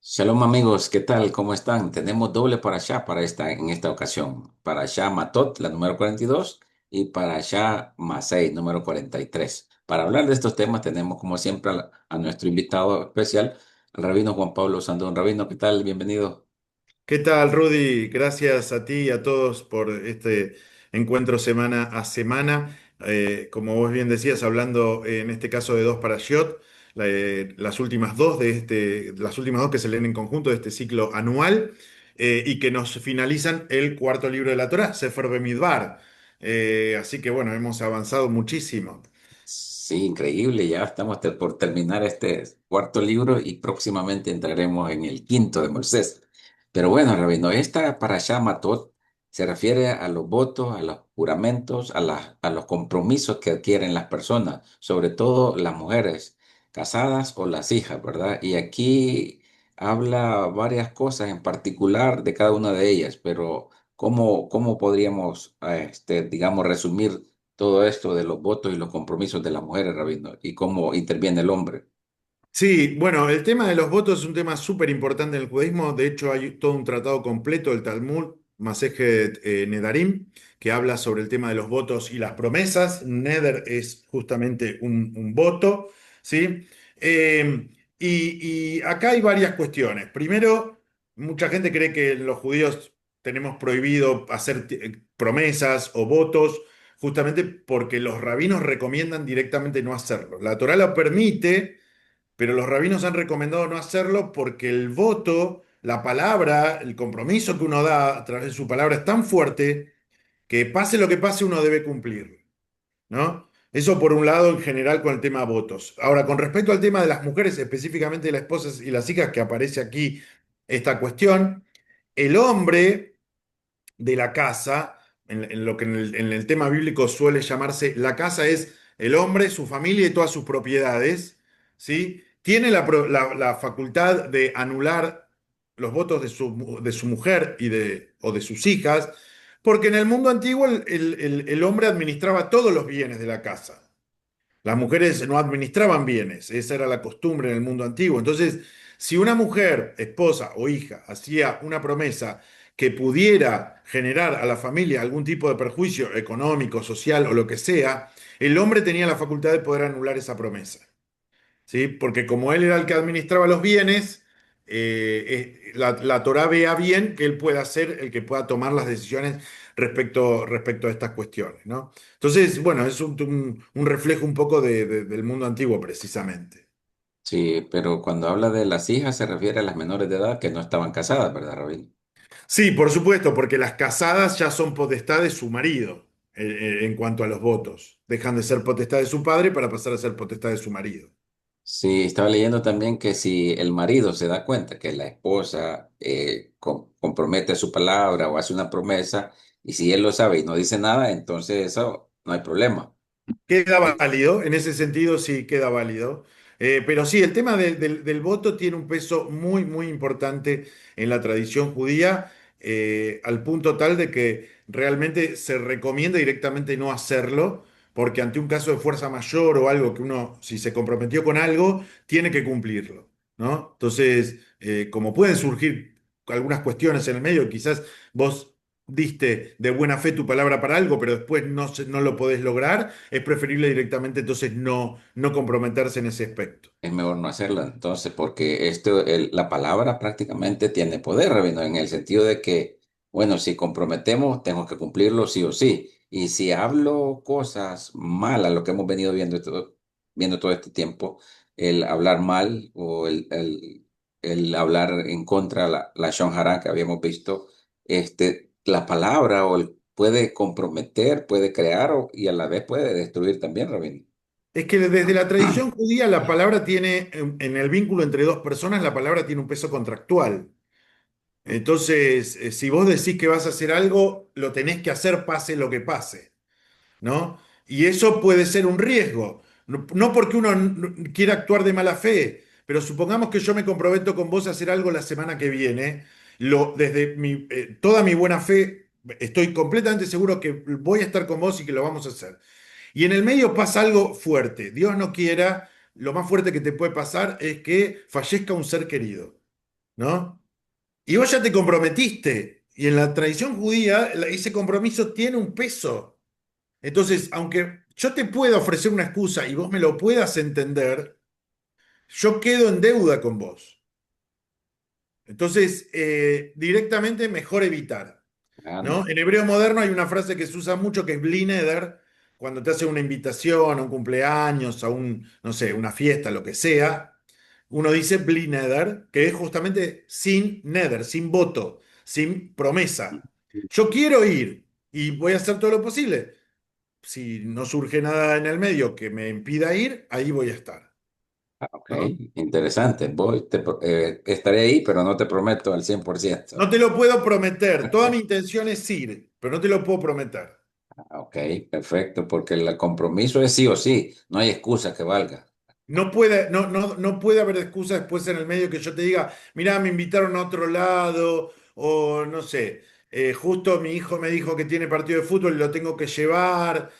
Shalom amigos, ¿qué tal? ¿Cómo están? Tenemos doble parashá en esta ocasión. Parashá Matot, la número 42, y Parashá Masei, número 43. Para hablar de estos temas tenemos como siempre a nuestro invitado especial, el rabino Juan Pablo Sandón. Rabino, ¿qué tal? Bienvenido. ¿Qué tal, Rudy? Gracias a ti y a todos por este encuentro semana a semana. Como vos bien decías, hablando en este caso de dos parashiot, las últimas dos las últimas dos que se leen en conjunto de este ciclo anual y que nos finalizan el cuarto libro de la Torá, Sefer Bemidbar. Así que bueno, hemos avanzado muchísimo. Sí, increíble, ya estamos por terminar este cuarto libro y próximamente entraremos en el quinto de Moisés. Pero bueno, Rabino, esta parashá Matot se refiere a los votos, a los juramentos, a los compromisos que adquieren las personas, sobre todo las mujeres casadas o las hijas, ¿verdad? Y aquí habla varias cosas en particular de cada una de ellas, pero ¿cómo podríamos, digamos, resumir todo esto de los votos y los compromisos de las mujeres, Rabino, y cómo interviene el hombre? Sí, bueno, el tema de los votos es un tema súper importante en el judaísmo. De hecho, hay todo un tratado completo del Talmud, Masejet Nedarim, que habla sobre el tema de los votos y las promesas. Neder es justamente un voto, ¿sí? Y acá hay varias cuestiones. Primero, mucha gente cree que los judíos tenemos prohibido hacer promesas o votos, justamente porque los rabinos recomiendan directamente no hacerlo. La Torá lo permite, pero los rabinos han recomendado no hacerlo porque el voto, la palabra, el compromiso que uno da a través de su palabra es tan fuerte que pase lo que pase uno debe cumplirlo, ¿no? Eso por un lado en general con el tema votos. Ahora, con respecto al tema de las mujeres, específicamente de las esposas y las hijas, que aparece aquí esta cuestión, el hombre de la casa, en lo que en el tema bíblico suele llamarse la casa, es el hombre, su familia y todas sus propiedades, ¿sí? Tiene la facultad de anular los votos de su mujer o de sus hijas, porque en el mundo antiguo el hombre administraba todos los bienes de la casa. Las mujeres no administraban bienes, esa era la costumbre en el mundo antiguo. Entonces, si una mujer, esposa o hija, hacía una promesa que pudiera generar a la familia algún tipo de perjuicio económico, social o lo que sea, el hombre tenía la facultad de poder anular esa promesa. ¿Sí? Porque como él era el que administraba los bienes, la Torá vea bien que él pueda ser el que pueda tomar las decisiones respecto a estas cuestiones, ¿no? Entonces, bueno, es un reflejo un poco del mundo antiguo, precisamente. Sí, pero cuando habla de las hijas se refiere a las menores de edad que no estaban casadas, ¿verdad, Rabino? Sí, por supuesto, porque las casadas ya son potestad de su marido, en cuanto a los votos. Dejan de ser potestad de su padre para pasar a ser potestad de su marido. Sí, estaba leyendo también que si el marido se da cuenta que la esposa compromete su palabra o hace una promesa, y si él lo sabe y no dice nada, entonces eso no hay problema. Queda válido, en ese sentido sí queda válido. Pero sí, el tema del voto tiene un peso muy, muy importante en la tradición judía, al punto tal de que realmente se recomienda directamente no hacerlo, porque ante un caso de fuerza mayor o algo que uno, si se comprometió con algo, tiene que cumplirlo, ¿no? Entonces, como pueden surgir algunas cuestiones en el medio, quizás vos diste de buena fe tu palabra para algo, pero después no lo podés lograr, es preferible directamente entonces no comprometerse en ese aspecto. Es mejor no hacerlo entonces, porque la palabra prácticamente tiene poder, Rabino, en el sentido de que, bueno, si comprometemos, tengo que cumplirlo sí o sí. Y si hablo cosas malas, lo que hemos venido viendo todo este tiempo, el hablar mal o el hablar en contra, la Shon Hara que habíamos visto, la palabra puede comprometer, puede crear y a la vez puede destruir también, Rabino. Es que desde la tradición judía la palabra tiene, en el vínculo entre dos personas, la palabra tiene un peso contractual. Entonces, si vos decís que vas a hacer algo, lo tenés que hacer pase lo que pase, ¿no? Y eso puede ser un riesgo. No porque uno quiera actuar de mala fe, pero supongamos que yo me comprometo con vos a hacer algo la semana que viene, desde toda mi buena fe, estoy completamente seguro que voy a estar con vos y que lo vamos a hacer. Y en el medio pasa algo fuerte. Dios no quiera, lo más fuerte que te puede pasar es que fallezca un ser querido, ¿no? Y vos ya te comprometiste. Y en la tradición judía, ese compromiso tiene un peso. Entonces, aunque yo te pueda ofrecer una excusa y vos me lo puedas entender, yo quedo en deuda con vos. Entonces, directamente mejor evitar, Ah, ¿no? En hebreo moderno hay una frase que se usa mucho que es bli neder, cuando te hacen una invitación a un cumpleaños, a un, no sé, una fiesta, lo que sea. Uno dice bli neder, que es justamente sin neder, sin voto, sin promesa. Yo quiero ir y voy a hacer todo lo posible. Si no surge nada en el medio que me impida ir, ahí voy a estar, ok, ¿no? interesante. Estaré ahí, pero no te prometo al 100%. No te lo puedo prometer. Toda mi intención es ir, pero no te lo puedo prometer. Ah, ok, perfecto, porque el compromiso es sí o sí, no hay excusa que valga. No puede haber excusa después en el medio que yo te diga, mirá, me invitaron a otro lado, o no sé, justo mi hijo me dijo que tiene partido de fútbol y lo tengo que llevar.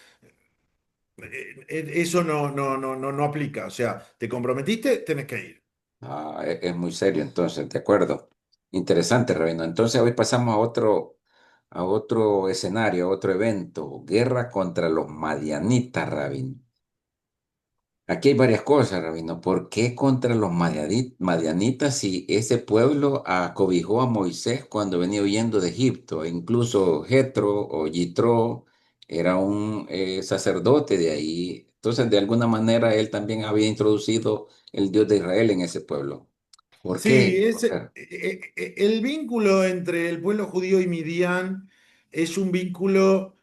Eso no aplica. O sea, te comprometiste, tenés que ir. Ah, es muy serio, entonces, de acuerdo. Interesante, Rabino. Entonces hoy pasamos a otro escenario, a otro evento, guerra contra los madianitas, Rabino. Aquí hay varias cosas, Rabino. ¿Por qué contra los madianitas si ese pueblo acobijó a Moisés cuando venía huyendo de Egipto? E incluso Jetro o Yitro era un sacerdote de ahí. Entonces, de alguna manera, él también había introducido el Dios de Israel en ese pueblo. ¿Por Sí, qué? O sea, el vínculo entre el pueblo judío y Midian es un vínculo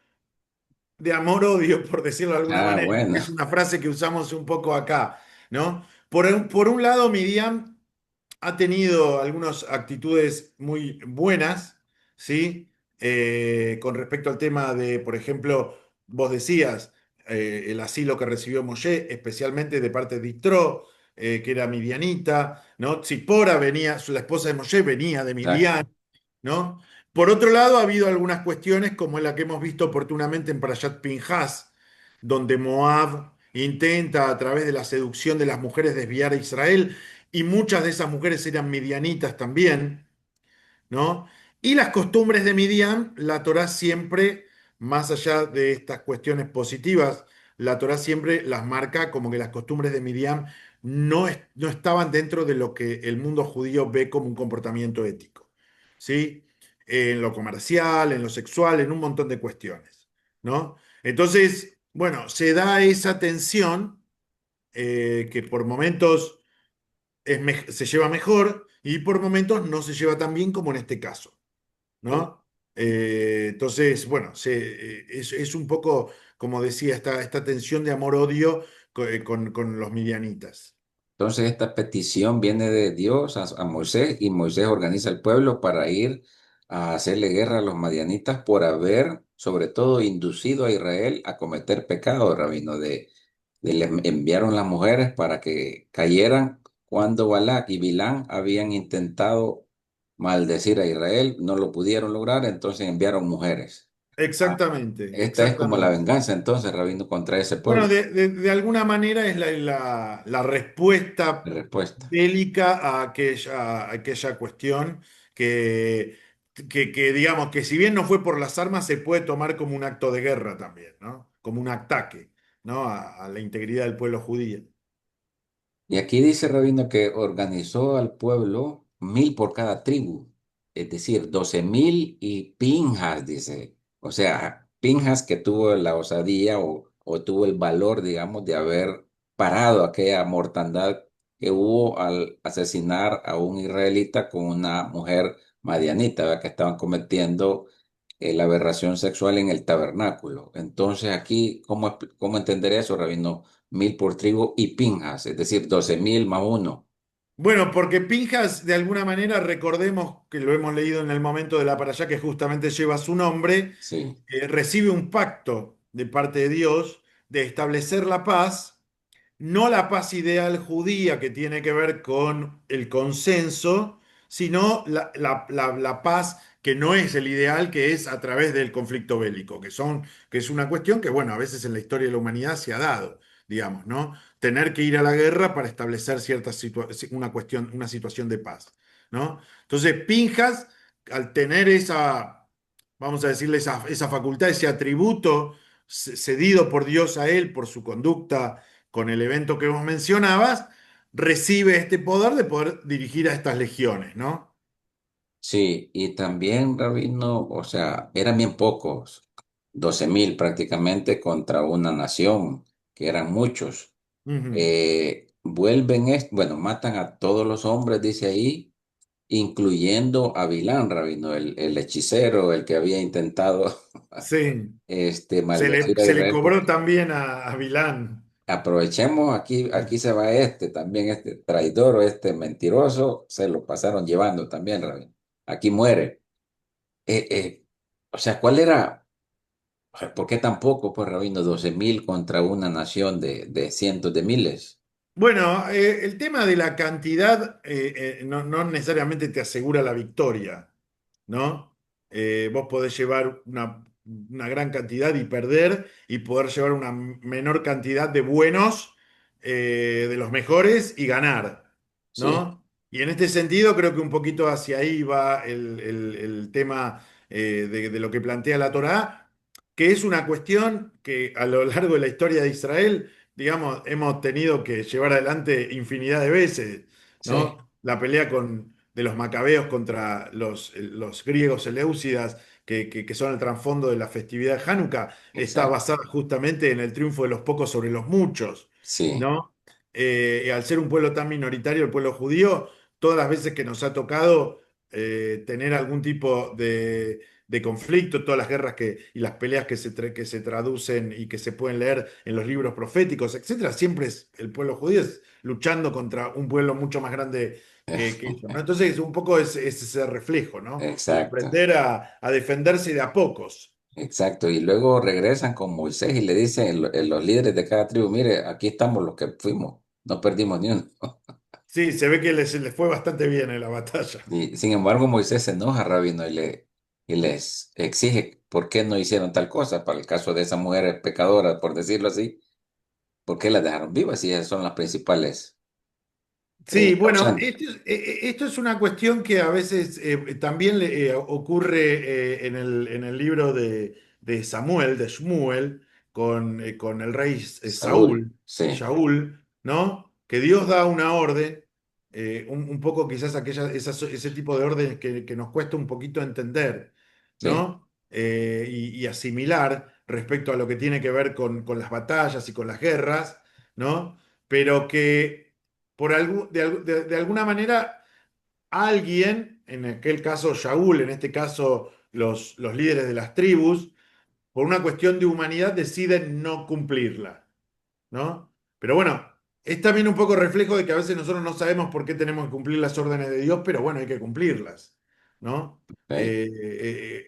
de amor-odio, por decirlo de alguna manera. bueno, Es una frase que usamos un poco acá, ¿no? Por un lado, Midian ha tenido algunas actitudes muy buenas, ¿sí? Con respecto al tema de, por ejemplo, vos decías, el asilo que recibió Moshe, especialmente de parte de Yitro, que era midianita, ¿no? Tzipora venía, la esposa de Moshe venía de exacto. Midian, ¿no? Por otro lado, ha habido algunas cuestiones como la que hemos visto oportunamente en Parashat Pinhas, donde Moab intenta a través de la seducción de las mujeres desviar a Israel, y muchas de esas mujeres eran midianitas también, ¿no? Y las costumbres de Midian, la Torá siempre, más allá de estas cuestiones positivas, la Torá siempre las marca como que las costumbres de Midian no estaban dentro de lo que el mundo judío ve como un comportamiento ético, ¿sí? En lo comercial, en lo sexual, en un montón de cuestiones, ¿no? Entonces, bueno, se da esa tensión que por momentos se lleva mejor y por momentos no se lleva tan bien como en este caso, ¿no? Entonces, bueno, es un poco, como decía, esta tensión de amor-odio con los midianitas. Entonces esta petición viene de Dios a Moisés y Moisés organiza el pueblo para ir a hacerle guerra a los madianitas por haber, sobre todo, inducido a Israel a cometer pecado, rabino, les enviaron las mujeres para que cayeran cuando Balac y Bilán habían intentado maldecir a Israel, no lo pudieron lograr, entonces enviaron mujeres. Ah, Exactamente, esta es como la exactamente. venganza entonces, rabino, contra ese Bueno, pueblo. de alguna manera es la La respuesta respuesta. bélica a aquella cuestión que, digamos, que si bien no fue por las armas, se puede tomar como un acto de guerra también, ¿no? Como un ataque, ¿no? A la integridad del pueblo judío. Y aquí dice Rabino que organizó al pueblo 1.000 por cada tribu, es decir, 12.000 y Pinjas, dice. O sea, Pinjas que tuvo la osadía o tuvo el valor, digamos, de haber parado aquella mortandad que hubo al asesinar a un israelita con una mujer madianita, ¿verdad? Que estaban cometiendo la aberración sexual en el tabernáculo. Entonces aquí, ¿cómo entender eso, Rabino? 1.000 por trigo y Pinjas, es decir, 12.000 más uno. Bueno, porque Pinjas, de alguna manera, recordemos que lo hemos leído en el momento de la parashá que justamente lleva su nombre, Sí, recibe un pacto de parte de Dios de establecer la paz, no la paz ideal judía que tiene que ver con el consenso, sino la paz que no es el ideal, que es a través del conflicto bélico, que es una cuestión que, bueno, a veces en la historia de la humanidad se ha dado. digamos, ¿no? Tener que ir a la guerra para establecer una cuestión, una situación de paz, ¿no? Entonces, Pinjas, al tener esa, vamos a decirle, esa facultad, ese atributo cedido por Dios a él por su conducta con el evento que vos mencionabas, recibe este poder de poder dirigir a estas legiones, ¿no? Sí, y también, Rabino, o sea, eran bien pocos, 12.000 prácticamente contra una nación, que eran muchos. Ujú. Bueno, matan a todos los hombres, dice ahí, incluyendo a Bilán, Rabino, el hechicero, el que había intentado Sí, maldecir a se le Israel. cobró también a Vilán. Aprovechemos aquí se va también este traidor o este mentiroso, se lo pasaron llevando también, Rabino. Aquí muere. Eh, eh, o sea, ¿cuál era? ¿Por qué tampoco, pues, Rabino, 12.000 contra una nación de cientos de miles? Bueno, el tema de la cantidad no necesariamente te asegura la victoria, ¿no? Vos podés llevar una gran cantidad y perder, y poder llevar una menor cantidad de buenos, de los mejores, y ganar, Sí, ¿no? Y en este sentido creo que un poquito hacia ahí va el tema de lo que plantea la Torá, que es una cuestión que a lo largo de la historia de Israel, digamos, hemos tenido que llevar adelante infinidad de veces, sí, ¿no? La pelea de los macabeos contra los griegos eleusidas, que son el trasfondo de la festividad de Hanukkah, está exacto. basada justamente en el triunfo de los pocos sobre los muchos, Sí, ¿no? Al ser un pueblo tan minoritario, el pueblo judío, todas las veces que nos ha tocado tener algún tipo de conflicto, todas las guerras y las peleas que se traducen y que se pueden leer en los libros proféticos, etcétera, siempre es el pueblo judío luchando contra un pueblo mucho más grande que ellos, ¿no? Entonces, un poco es ese reflejo, ¿no? De exacto, aprender a defenderse de a pocos. exacto. Y luego regresan con Moisés y le dicen los líderes de cada tribu, mire, aquí estamos los que fuimos, no perdimos ni uno. Sí, se ve que les fue bastante bien en la batalla. Y sin embargo, Moisés se enoja, Rabino, y les exige por qué no hicieron tal cosa. Para el caso de esas mujeres pecadoras, por decirlo así, ¿por qué las dejaron vivas? Y esas son las principales Sí, bueno, causantes. esto es una cuestión que a veces también ocurre en el libro de Samuel, de Shmuel, con el rey Saúl, sí, Shaul, ¿no? Que Dios da una orden, un poco quizás ese tipo de órdenes que nos cuesta un poquito entender, sí, ¿no? Y asimilar respecto a lo que tiene que ver con las batallas y con las guerras, ¿no? Pero que de alguna manera alguien, en aquel caso Shaul, en este caso los líderes de las tribus, por una cuestión de humanidad deciden no cumplirla, ¿no? Pero bueno, es también un poco reflejo de que a veces nosotros no sabemos por qué tenemos que cumplir las órdenes de Dios, pero bueno, hay que cumplirlas, ¿no? ok.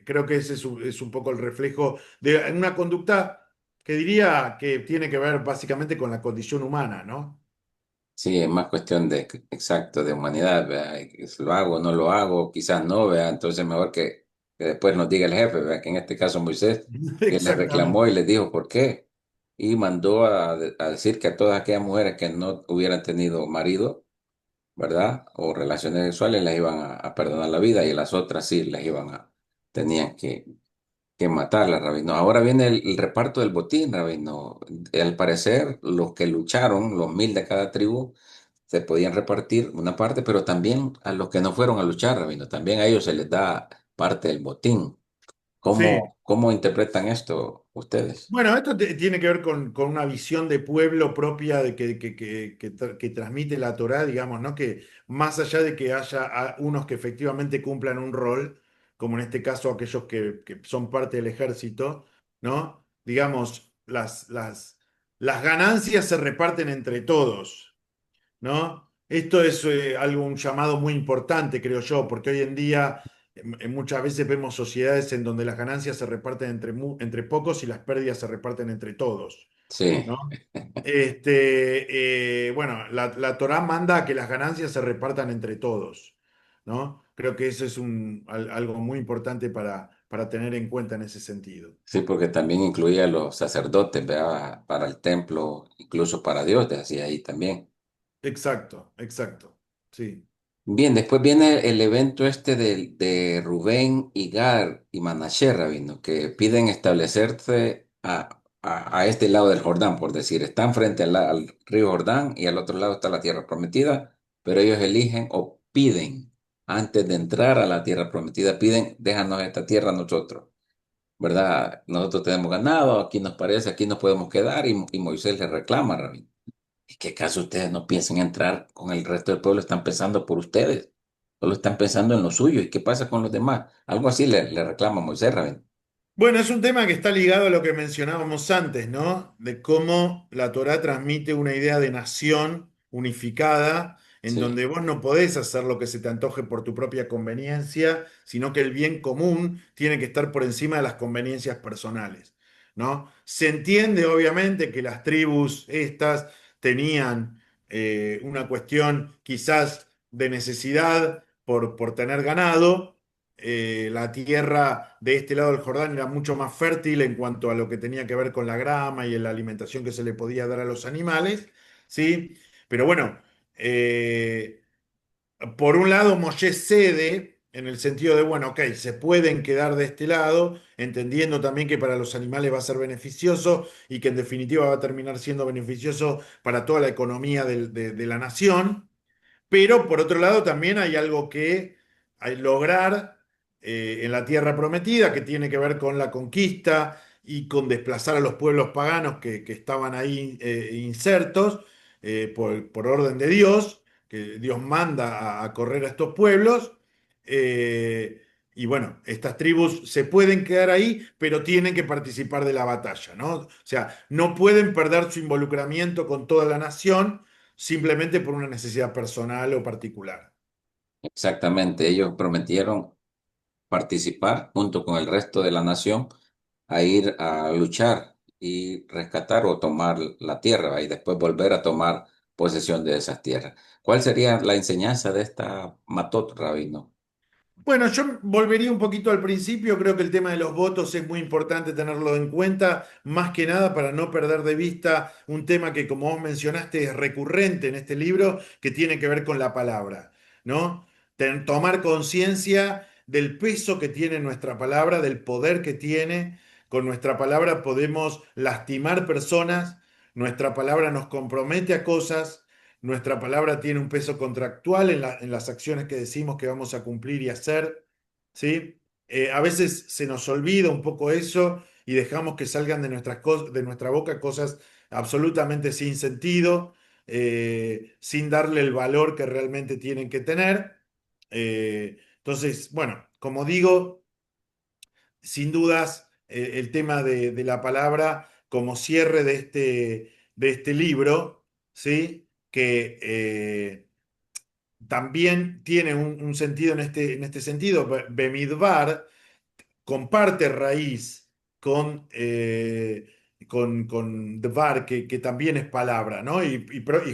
Creo que ese es un poco el reflejo de una conducta que diría que tiene que ver básicamente con la condición humana, ¿no? Sí, es más cuestión exacto, de humanidad, ¿verdad? Y que si lo hago o no lo hago, quizás no, ¿verdad? Entonces mejor que después nos diga el jefe, ¿verdad? Que en este caso Moisés, que le reclamó y Exactamente. le dijo por qué. Y mandó a decir que a todas aquellas mujeres que no hubieran tenido marido, ¿verdad? O relaciones sexuales, les iban a perdonar la vida y las otras sí, tenían que matarla, Rabino. Ahora viene el reparto del botín, Rabino. Al parecer, los que lucharon, los 1.000 de cada tribu, se podían repartir una parte, pero también a los que no fueron a luchar, Rabino, también a ellos se les da parte del botín. Sí. ¿Cómo interpretan esto ustedes? Bueno, esto tiene que ver con una visión de pueblo propia de que transmite la Torá, digamos, ¿no? Que más allá de que haya unos que efectivamente cumplan un rol, como en este caso aquellos que son parte del ejército, ¿no? Digamos, las ganancias se reparten entre todos, ¿no? Esto es un llamado muy importante, creo yo, porque hoy en día muchas veces vemos sociedades en donde las ganancias se reparten entre pocos y las pérdidas se reparten entre todos, Sí, ¿no? Bueno, la Torá manda a que las ganancias se repartan entre todos, ¿no? Creo que eso es algo muy importante para tener en cuenta en ese sentido. Sí, porque también incluía a los sacerdotes, ¿verdad? Para el templo, incluso para Dios, decía ahí también. Exacto, exacto. Sí. Bien, después viene el evento este de Rubén y Gad y Manashe, Rabino, que piden establecerse a este lado del Jordán, por decir, están frente al río Jordán y al otro lado está la tierra prometida, pero ellos eligen o piden, antes de entrar a la tierra prometida, piden, déjanos esta tierra a nosotros, ¿verdad? Nosotros tenemos ganado, aquí nos parece, aquí nos podemos quedar y Moisés le reclama, Rabino. ¿En qué caso ustedes no piensan entrar con el resto del pueblo? Están pensando por ustedes. Solo están pensando en lo suyo. ¿Y qué pasa con los demás? Algo así le reclama Moisés, Rabén. Bueno, es un tema que está ligado a lo que mencionábamos antes, ¿no? De cómo la Torá transmite una idea de nación unificada, en Sí, donde vos no podés hacer lo que se te antoje por tu propia conveniencia, sino que el bien común tiene que estar por encima de las conveniencias personales, ¿no? Se entiende, obviamente, que las tribus estas tenían una cuestión quizás de necesidad por tener ganado. La tierra de este lado del Jordán era mucho más fértil en cuanto a lo que tenía que ver con la grama y la alimentación que se le podía dar a los animales, ¿sí? Pero bueno, eh, por un lado Moshe cede en el sentido de, bueno, ok, se pueden quedar de este lado, entendiendo también que para los animales va a ser beneficioso y que en definitiva va a terminar siendo beneficioso para toda la economía de la nación. Pero por otro lado también hay algo que hay lograr en la tierra prometida, que tiene que ver con la conquista y con desplazar a los pueblos paganos que estaban ahí insertos por orden de Dios, que Dios manda a correr a estos pueblos. Y bueno, estas tribus se pueden quedar ahí, pero tienen que participar de la batalla, ¿no? O sea, no pueden perder su involucramiento con toda la nación simplemente por una necesidad personal o particular. exactamente. Ellos prometieron participar junto con el resto de la nación a ir a luchar y rescatar o tomar la tierra, ¿va? Y después volver a tomar posesión de esas tierras. ¿Cuál sería la enseñanza de esta Matot, Rabino? Bueno, yo volvería un poquito al principio, creo que el tema de los votos es muy importante tenerlo en cuenta, más que nada para no perder de vista un tema que, como vos mencionaste, es recurrente en este libro, que tiene que ver con la palabra, ¿no? Tomar conciencia del peso que tiene nuestra palabra, del poder que tiene. Con nuestra palabra podemos lastimar personas, nuestra palabra nos compromete a cosas. Nuestra palabra tiene un peso contractual en las acciones que decimos que vamos a cumplir y hacer, ¿sí? A veces se nos olvida un poco eso y dejamos que salgan de de nuestra boca cosas absolutamente sin sentido, sin darle el valor que realmente tienen que tener. Entonces, bueno, como digo, sin dudas, el tema de la palabra como cierre de este libro, ¿sí? Que también tiene un sentido en este sentido. Bemidbar comparte raíz con Dvar, que también es palabra, ¿no? Y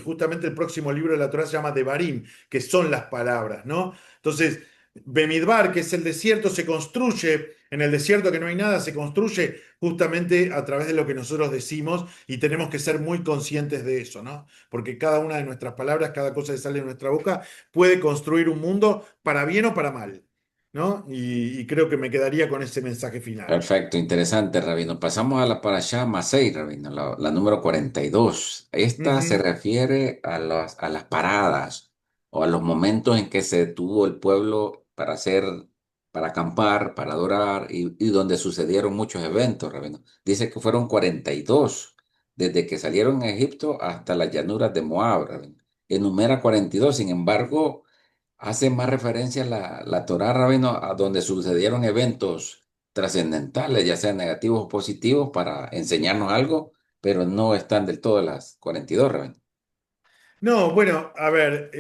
justamente el próximo libro de la Torá se llama Devarim, que son las palabras, ¿no? Entonces, Bemidbar, que es el desierto, se construye, en el desierto que no hay nada, se construye justamente a través de lo que nosotros decimos y tenemos que ser muy conscientes de eso, ¿no? Porque cada una de nuestras palabras, cada cosa que sale de nuestra boca, puede construir un mundo para bien o para mal. ¿No? Y creo que me quedaría con ese mensaje final. Perfecto, interesante, Rabino. Pasamos a la parashá Masei, Rabino, la número 42. Esta se Ujú. refiere a las paradas o a los momentos en que se detuvo el pueblo para hacer, para acampar, para adorar y donde sucedieron muchos eventos, Rabino. Dice que fueron 42 desde que salieron a Egipto hasta las llanuras de Moab, Rabino. Enumera 42, sin embargo, hace más referencia la Torá, Rabino, a donde sucedieron eventos trascendentales, ya sean negativos o positivos, para enseñarnos algo, pero no están del todo las 42, Rabino. No, bueno, a ver,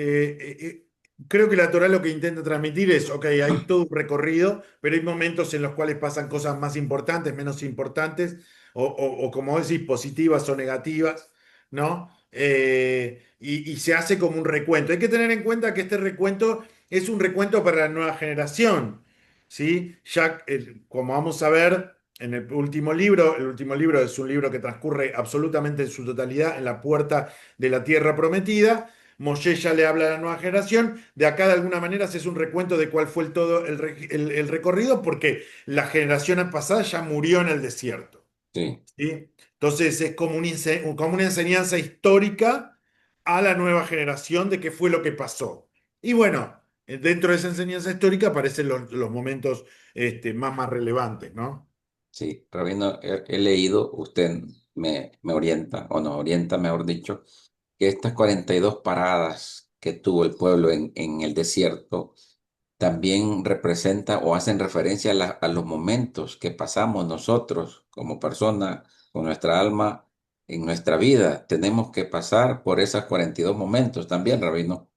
creo que la Torah lo que intenta transmitir es, ok, hay todo un recorrido, pero hay momentos en los cuales pasan cosas más importantes, menos importantes, o como decís, positivas o negativas, ¿no? Y se hace como un recuento. Hay que tener en cuenta que este recuento es un recuento para la nueva generación. ¿sí? Ya, como vamos a ver en el último libro es un libro que transcurre absolutamente en su totalidad en la puerta de la tierra prometida. Moshe ya le habla a la nueva generación. De acá, de alguna manera, se hace un recuento de cuál fue todo el recorrido, porque la generación pasada ya murió en el desierto. Sí, ¿Sí? Entonces es como, como una enseñanza histórica a la nueva generación de qué fue lo que pasó. Y bueno, dentro de esa enseñanza histórica aparecen los momentos más relevantes, ¿no? sí, Rabino, he leído, usted me orienta, o nos orienta, mejor dicho, que estas 42 paradas que tuvo el pueblo en el desierto también representa o hacen referencia a los momentos que pasamos nosotros como personas con nuestra alma en nuestra vida. Tenemos que pasar por esos 42 momentos también, Rabino.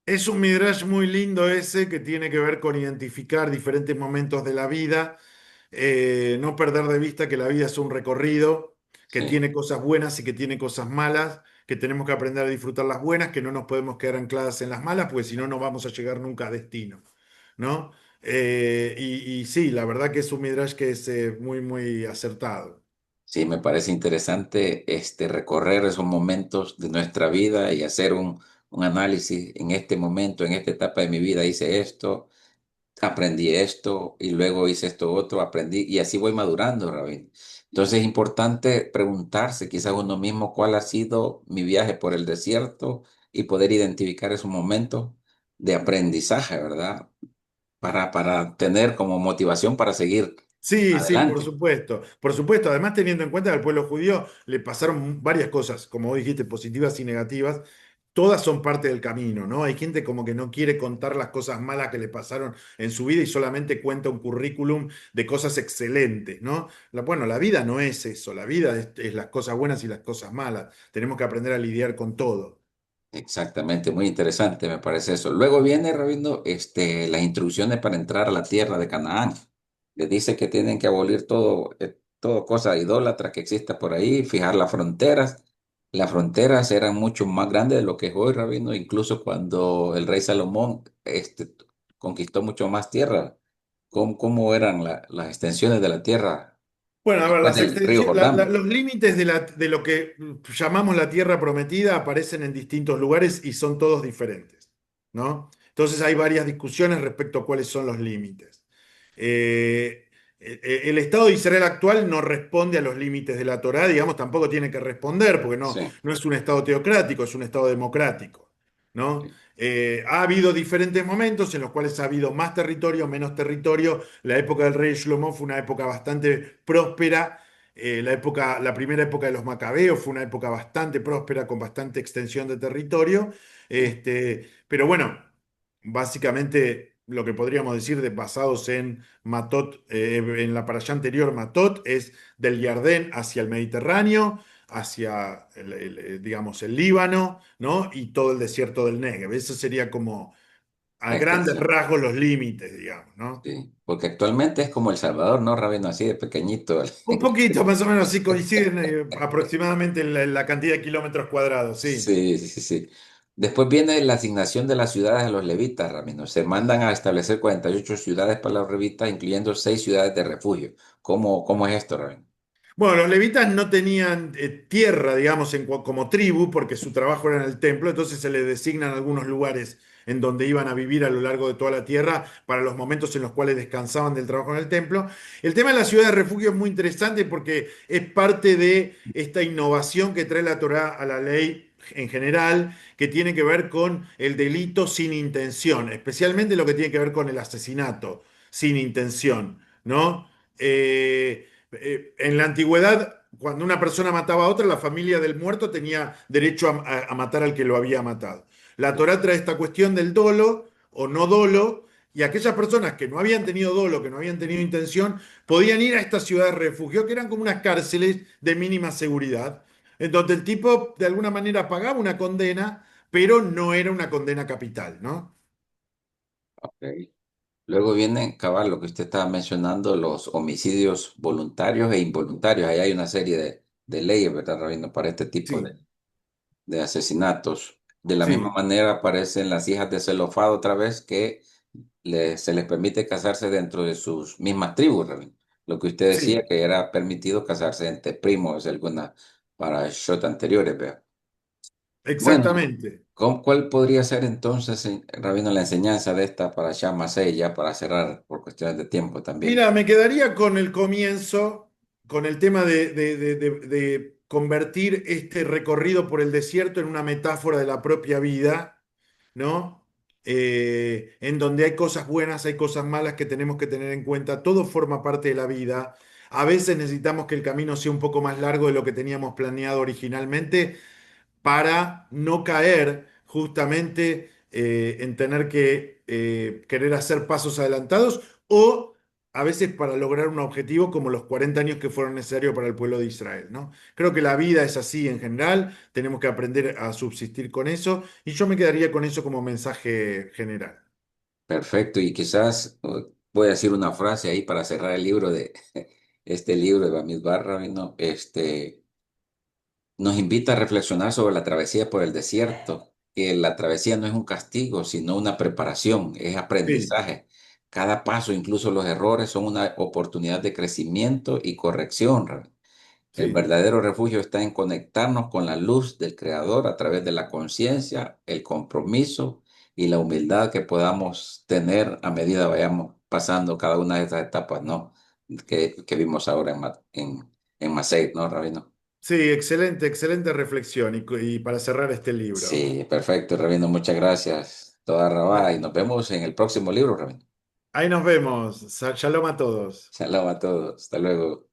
Es un midrash muy lindo ese que tiene que ver con identificar diferentes momentos de la vida, no perder de vista que la vida es un recorrido, que Sí, tiene cosas buenas y que tiene cosas malas, que tenemos que aprender a disfrutar las buenas, que no nos podemos quedar ancladas en las malas, porque si no, no vamos a llegar nunca a destino, ¿no? Y sí, la verdad que es un midrash que es muy acertado. sí, me parece interesante recorrer esos momentos de nuestra vida y hacer un análisis en este momento, en esta etapa de mi vida hice esto, aprendí esto y luego hice esto otro, aprendí y así voy madurando, Rabin. Entonces es importante preguntarse quizás uno mismo cuál ha sido mi viaje por el desierto y poder identificar esos momentos de aprendizaje, ¿verdad? Para tener como motivación para seguir Sí, sí, por adelante. supuesto. Por supuesto, además teniendo en cuenta que al pueblo judío le pasaron varias cosas, como vos dijiste, positivas y negativas. Todas son parte del camino, ¿no? Hay gente como que no quiere contar las cosas malas que le pasaron en su vida y solamente cuenta un currículum de cosas excelentes, ¿no? Bueno, la vida no es eso, la vida es las cosas buenas y las cosas malas. Tenemos que aprender a lidiar con todo. Exactamente, muy interesante me parece eso. Luego viene, Rabino, las instrucciones para entrar a la tierra de Canaán. Le dice que tienen que abolir todo cosa idólatra que exista por ahí, fijar las fronteras. Las fronteras eran mucho más grandes de lo que es hoy, Rabino, incluso cuando el rey Salomón conquistó mucho más tierra. ¿Cómo eran las extensiones de la tierra Bueno, a ver, después del río Jordán? los límites de lo que llamamos la tierra prometida aparecen en distintos lugares y son todos diferentes, ¿no? Entonces hay varias discusiones respecto a cuáles son los límites. Eh, el Estado de Israel actual no responde a los límites de la Torá, digamos, tampoco tiene que responder, porque Sí, no es un Estado teocrático, es un Estado democrático, ¿no? sí, Ha habido diferentes momentos en los cuales ha habido más territorio, menos territorio. La época del rey Shlomo fue una época bastante próspera. La primera época de los macabeos fue una época bastante próspera, con bastante extensión de territorio. sí, Pero bueno, básicamente lo que podríamos decir basados en Matot, en la parashá anterior, Matot, es del Jardín hacia el Mediterráneo, hacia digamos, el Líbano, ¿no? Y todo el desierto del Negev. Eso sería como a la grandes extensión. rasgos los límites, digamos, ¿no? Sí, porque actualmente es como El Salvador, ¿no, Rabino? Así de pequeñito. Un poquito, más o menos, sí coinciden aproximadamente en la cantidad de kilómetros cuadrados, sí. Sí, sí, sí. Después viene la asignación de las ciudades a los levitas, Ramiro. Se mandan a establecer 48 ciudades para los levitas, incluyendo 6 ciudades de refugio. ¿Cómo es esto, Ramiro? Bueno, los levitas no tenían tierra, digamos, como tribu, porque su trabajo era en el templo, entonces se les designan algunos lugares en donde iban a vivir a lo largo de toda la tierra para los momentos en los cuales descansaban del trabajo en el templo. El tema de la ciudad de refugio es muy interesante porque es parte de esta innovación que trae la Torá a la ley en general, que tiene que ver con el delito sin intención, especialmente lo que tiene que ver con el asesinato sin intención, ¿no? En la antigüedad, cuando una persona mataba a otra, la familia del muerto tenía derecho a matar al que lo había matado. La Torá trae esta cuestión del dolo o no dolo, y aquellas personas que no habían tenido dolo, que no habían tenido intención, podían ir a estas ciudades de refugio, que eran como unas cárceles de mínima seguridad, en donde el tipo de alguna manera pagaba una condena, pero no era una condena capital, ¿no? Ok. Luego viene, cabal, lo que usted estaba mencionando, los homicidios voluntarios e involuntarios. Ahí hay una serie de leyes, ¿verdad, Rabino, para este tipo Sí, de asesinatos. De la misma sí, manera aparecen las hijas de Zelofado otra vez, que se les permite casarse dentro de sus mismas tribus, Rabino. Lo que usted decía Sí, que era permitido casarse entre primos, alguna para shot anteriores, vea. Bueno, exactamente. ¿cuál podría ser entonces, Rabino, la enseñanza de esta para Masei, ya para cerrar por cuestiones de tiempo también? Mira, me quedaría con el comienzo, con el tema de convertir este recorrido por el desierto en una metáfora de la propia vida, ¿no? En donde hay cosas buenas, hay cosas malas que tenemos que tener en cuenta. Todo forma parte de la vida. A veces necesitamos que el camino sea un poco más largo de lo que teníamos planeado originalmente para no caer justamente en tener que querer hacer pasos adelantados o a veces para lograr un objetivo como los 40 años que fueron necesarios para el pueblo de Israel, ¿no? Creo que la vida es así en general, tenemos que aprender a subsistir con eso y yo me quedaría con eso como mensaje general. Perfecto, y quizás voy a decir una frase ahí para cerrar el libro de este libro de Bamidbar, Rabino. Nos invita a reflexionar sobre la travesía por el desierto, que la travesía no es un castigo, sino una preparación, es Sí, aprendizaje. Cada paso, incluso los errores, son una oportunidad de crecimiento y corrección. El sí. verdadero refugio está en conectarnos con la luz del Creador a través de la conciencia, el compromiso y la humildad que podamos tener a medida vayamos pasando cada una de estas etapas, ¿no? Que vimos ahora en Masei, ¿no, Rabino? Sí, excelente, excelente reflexión y para cerrar este libro. Sí, perfecto, Rabino, muchas gracias. Toda Ah, Rabá, y nos vemos en el próximo libro, Rabino. ahí nos vemos. Shalom a todos. Shalom a todos. Hasta luego.